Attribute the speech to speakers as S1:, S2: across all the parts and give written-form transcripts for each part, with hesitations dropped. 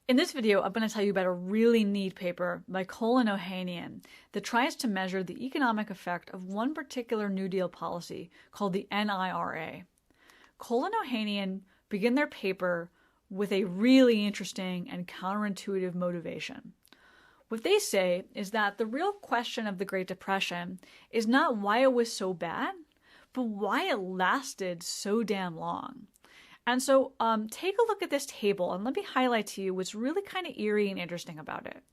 S1: In this video, I'm going to tell you about a really neat paper by Cole and Ohanian that tries to measure the economic effect of one particular New Deal policy called the NIRA. Cole and Ohanian begin their paper with a really interesting and counterintuitive motivation. What they say is that the real question of the Great Depression is not why it was so bad, but why it lasted so damn long. And so take a look at this table and let me highlight to you what's really kind of eerie and interesting about it.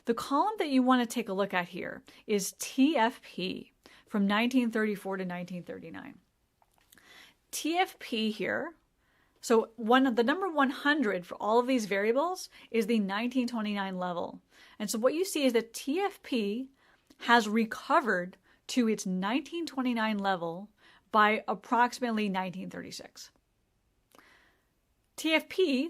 S1: The column that you want to take a look at here is TFP from 1934 to 1939. TFP here, so the number 100 for all of these variables is the 1929 level. And so what you see is that TFP has recovered to its 1929 level by approximately 1936. TFP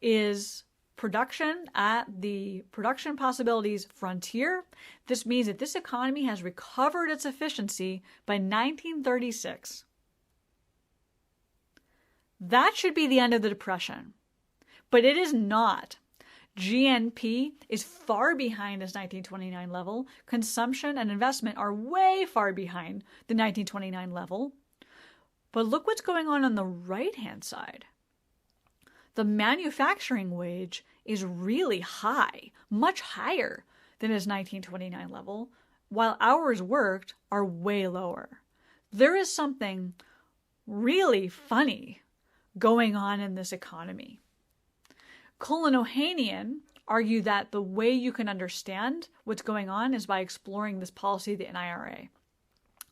S1: is production at the production possibilities frontier. This means that this economy has recovered its efficiency by 1936. That should be the end of the Depression, but it is not. GNP is far behind its 1929 level. Consumption and investment are way far behind the 1929 level. But look what's going on the right-hand side. The manufacturing wage is really high, much higher than its 1929 level, while hours worked are way lower. There is something really funny going on in this economy. Cole and Ohanian argue that the way you can understand what's going on is by exploring this policy, the NIRA.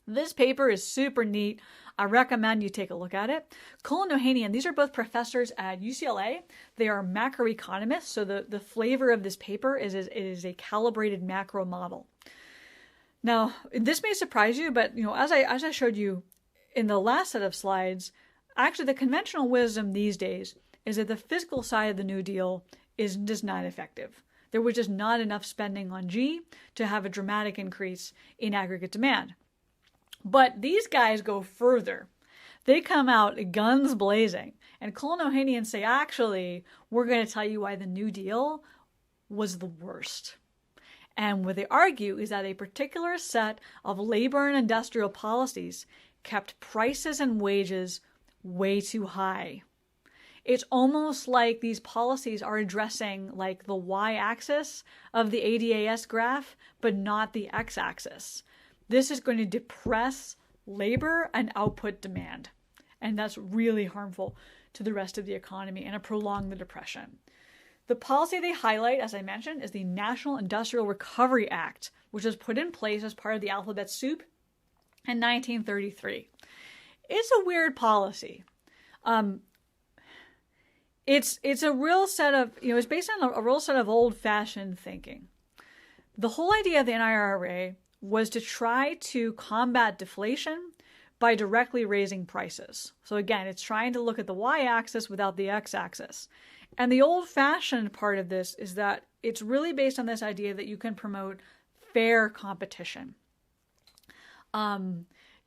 S1: This paper is super neat. I recommend you take a look at it. Cole and Ohanian, these are both professors at UCLA. They are macroeconomists, so the flavor of this paper is it is a calibrated macro model. Now, this may surprise you, but as I showed you in the last set of slides, actually the conventional wisdom these days is that the fiscal side of the New Deal is just not effective. There was just not enough spending on G to have a dramatic increase in aggregate demand. But these guys go further. They come out guns blazing. And Cole and Ohanian say, actually, we're going to tell you why the New Deal was the worst. And what they argue is that a particular set of labor and industrial policies kept prices and wages way too high. It's almost like these policies are addressing like the y-axis of the ADAS graph, but not the x-axis. This is going to depress labor and output demand. And that's really harmful to the rest of the economy and prolong the depression. The policy they highlight, as I mentioned, is the National Industrial Recovery Act, which was put in place as part of the alphabet soup in 1933. It's a weird policy. It's a real set of, it's based on a real set of old-fashioned thinking. The whole idea of the NIRA was to try to combat deflation by directly raising prices. So again, it's trying to look at the y-axis without the x-axis. And the old-fashioned part of this is that it's really based on this idea that you can promote fair competition.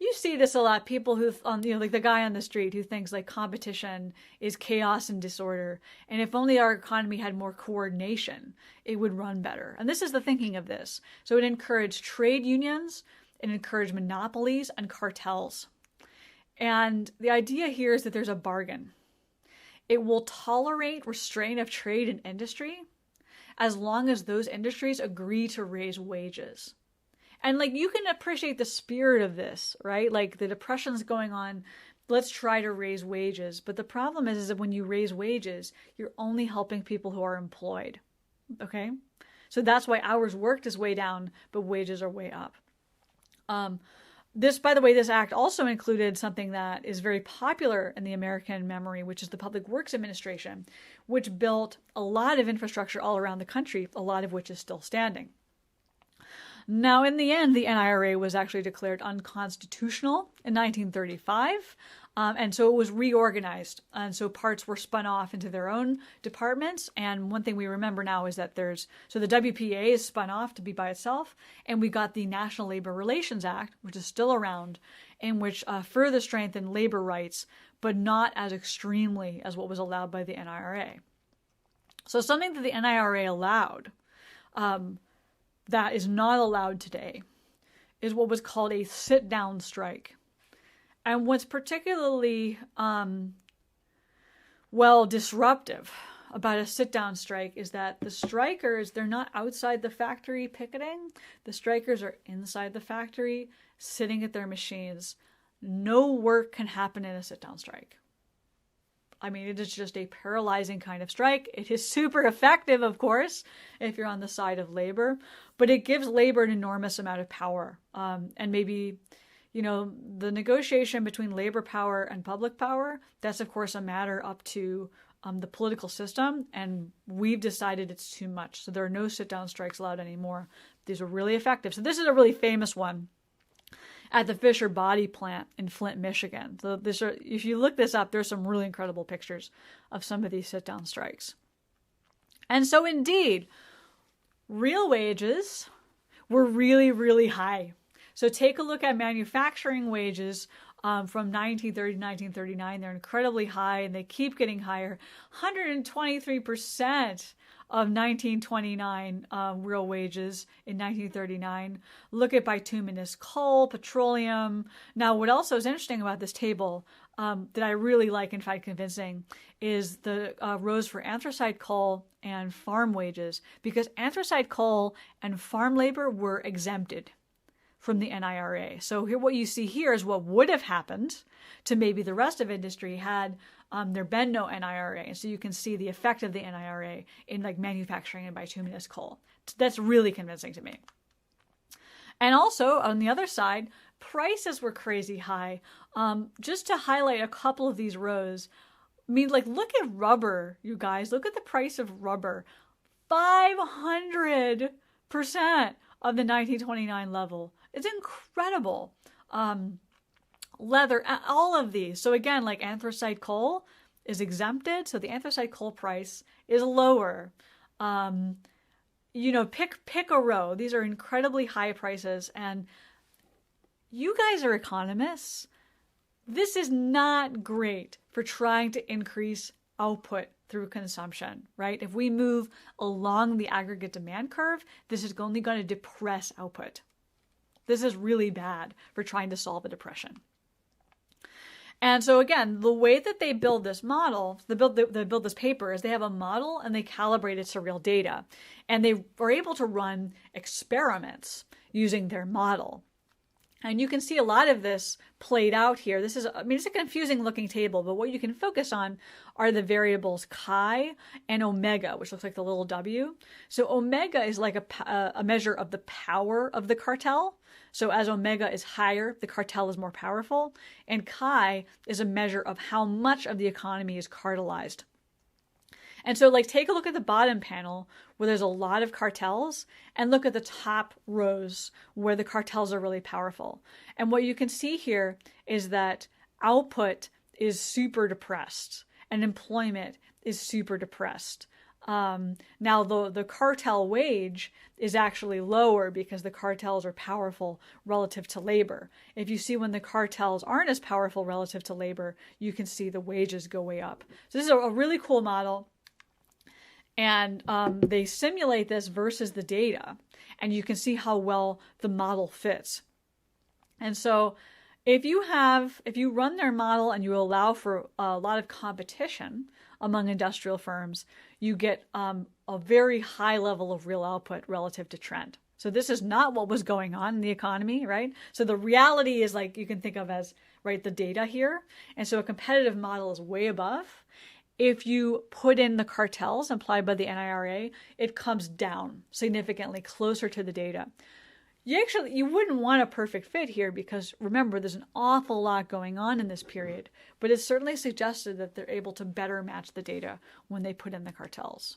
S1: You see this a lot. People who, like the guy on the street who thinks like competition is chaos and disorder. And if only our economy had more coordination, it would run better. And this is the thinking of this. So it encouraged trade unions, it encouraged monopolies and cartels. And the idea here is that there's a bargain. It will tolerate restraint of trade and industry as long as those industries agree to raise wages. And like you can appreciate the spirit of this, right? Like the depression's going on, let's try to raise wages. But the problem is that when you raise wages, you're only helping people who are employed. Okay? So that's why hours worked is way down, but wages are way up. By the way, this act also included something that is very popular in the American memory, which is the Public Works Administration, which built a lot of infrastructure all around the country, a lot of which is still standing. Now, in the end, the NIRA was actually declared unconstitutional in 1935, and so it was reorganized. And so parts were spun off into their own departments. And one thing we remember now is that the WPA is spun off to be by itself, and we got the National Labor Relations Act, which is still around, in which further strengthened labor rights, but not as extremely as what was allowed by the NIRA. So something that the NIRA allowed that is not allowed today is what was called a sit-down strike. And what's particularly, disruptive about a sit-down strike is that the strikers, they're not outside the factory picketing. The strikers are inside the factory, sitting at their machines. No work can happen in a sit-down strike. I mean, it is just a paralyzing kind of strike. It is super effective, of course, if you're on the side of labor, but it gives labor an enormous amount of power. And maybe, the negotiation between labor power and public power, that's, of course, a matter up to the political system, and we've decided it's too much. So there are no sit-down strikes allowed anymore. These are really effective. So this is a really famous one at the Fisher Body plant in Flint, Michigan. So if you look this up, there's some really incredible pictures of some of these sit-down strikes. And so indeed, real wages were really, really high. So take a look at manufacturing wages from 1930 to 1939. They're incredibly high, and they keep getting higher. 123% of 1929 real wages in 1939. Look at bituminous coal, petroleum. Now, what also is interesting about this table that I really like and find convincing is the rows for anthracite coal and farm wages, because anthracite coal and farm labor were exempted from the NIRA. So here, what you see here is what would have happened to maybe the rest of industry had there been no NIRA. So you can see the effect of the NIRA in like manufacturing and bituminous coal. That's really convincing to me. And also on the other side, prices were crazy high. Just to highlight a couple of these rows, I mean, like, look at rubber, you guys. Look at the price of rubber. 500% of the 1929 level. It's incredible. Leather, all of these. So again, like anthracite coal is exempted. So the anthracite coal price is lower. Pick a row. These are incredibly high prices. And you guys are economists. This is not great for trying to increase output through consumption, right? If we move along the aggregate demand curve, this is only going to depress output. This is really bad for trying to solve a depression. And so again, the way that they build this model, they build this paper, is they have a model and they calibrate it to real data. And they are able to run experiments using their model. And you can see a lot of this played out here. It's a confusing looking table, but what you can focus on are the variables chi and omega, which looks like the little W. So omega is like a measure of the power of the cartel. So as omega is higher, the cartel is more powerful. And chi is a measure of how much of the economy is cartelized. And so take a look at the bottom panel where there's a lot of cartels, and look at the top rows where the cartels are really powerful. And what you can see here is that output is super depressed and employment is super depressed. Now the cartel wage is actually lower because the cartels are powerful relative to labor. If you see when the cartels aren't as powerful relative to labor, you can see the wages go way up. So this is a really cool model. And they simulate this versus the data, and you can see how well the model fits. And so if you run their model and you allow for a lot of competition among industrial firms, you get a very high level of real output relative to trend. So this is not what was going on in the economy, right? So the reality is you can think of as, right, the data here. And so a competitive model is way above. If you put in the cartels implied by the NIRA, it comes down significantly closer to the data. You wouldn't want a perfect fit here because, remember, there's an awful lot going on in this period, but it's certainly suggested that they're able to better match the data when they put in the cartels.